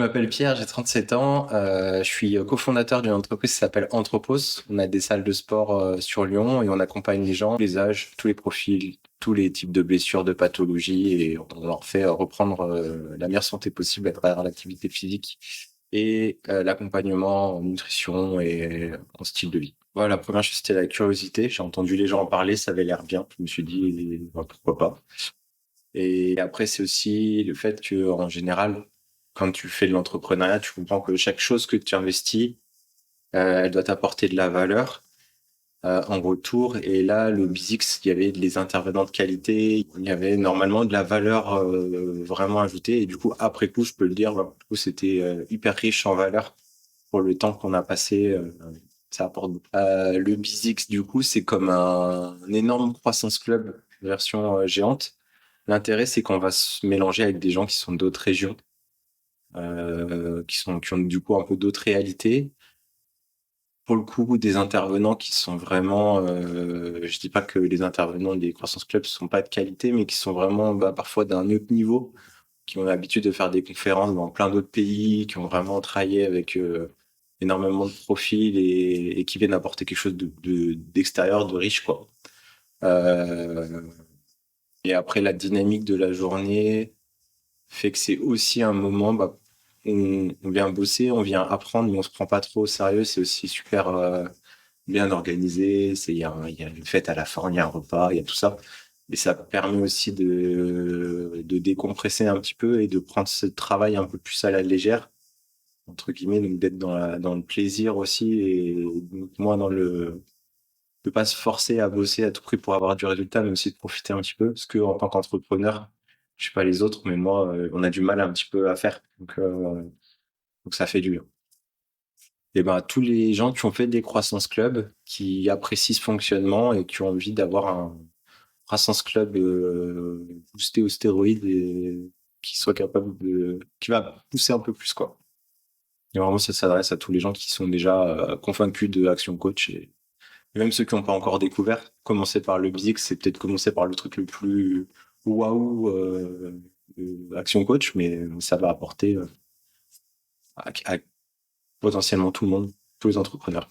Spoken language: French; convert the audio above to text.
Je m'appelle Pierre, j'ai 37 ans. Je suis cofondateur d'une entreprise qui s'appelle Anthropos. On a des salles de sport sur Lyon et on accompagne les gens, tous les âges, tous les profils, tous les types de blessures, de pathologies et on leur fait reprendre la meilleure santé possible à travers l'activité physique et l'accompagnement en nutrition et en style de vie. Voilà, la première chose, c'était la curiosité. J'ai entendu les gens en parler, ça avait l'air bien. Je me suis dit, pourquoi pas. Et après, c'est aussi le fait que, en général, quand tu fais de l'entrepreneuriat, tu comprends que chaque chose que tu investis, elle doit t'apporter de la valeur en retour. Et là, le BizX, il y avait des intervenants de qualité, il y avait normalement de la valeur vraiment ajoutée. Et du coup, après coup, je peux le dire, du coup, c'était hyper riche en valeur pour le temps qu'on a passé. Ça apporte beaucoup. Le BizX, du coup, c'est comme un énorme croissance club version géante. L'intérêt, c'est qu'on va se mélanger avec des gens qui sont d'autres régions, qui ont du coup un peu d'autres réalités. Pour le coup, des intervenants qui sont vraiment, je dis pas que les intervenants des Croissance Club sont pas de qualité, mais qui sont vraiment parfois d'un autre niveau, qui ont l'habitude de faire des conférences dans plein d'autres pays, qui ont vraiment travaillé avec énormément de profils et qui viennent apporter quelque chose d'extérieur, de riche, quoi. Euh, et après, la dynamique de la journée fait que c'est aussi un moment, on vient bosser, on vient apprendre, mais on se prend pas trop au sérieux. C'est aussi super bien organisé. Il y a une fête à la fin, il y a un repas, il y a tout ça. Et ça permet aussi de décompresser un petit peu et de prendre ce travail un peu plus à la légère, entre guillemets, donc d'être dans le plaisir aussi et donc moins de pas se forcer à bosser à tout prix pour avoir du résultat, mais aussi de profiter un petit peu. Parce que en tant qu'entrepreneur, je sais pas les autres, mais moi, on a du mal un petit peu à faire. Donc ça fait du bien. Et ben, tous les gens qui ont fait des croissance club, qui apprécient ce fonctionnement et qui ont envie d'avoir un croissance club boosté aux stéroïdes et qui soit capable qui va pousser un peu plus, quoi. Et vraiment, ça s'adresse à tous les gens qui sont déjà convaincus de Action Coach et même ceux qui n'ont pas encore découvert. Commencer par le basic, c'est peut-être commencer par le truc le plus waouh, Action Coach, mais ça va apporter à potentiellement tout le monde, tous les entrepreneurs.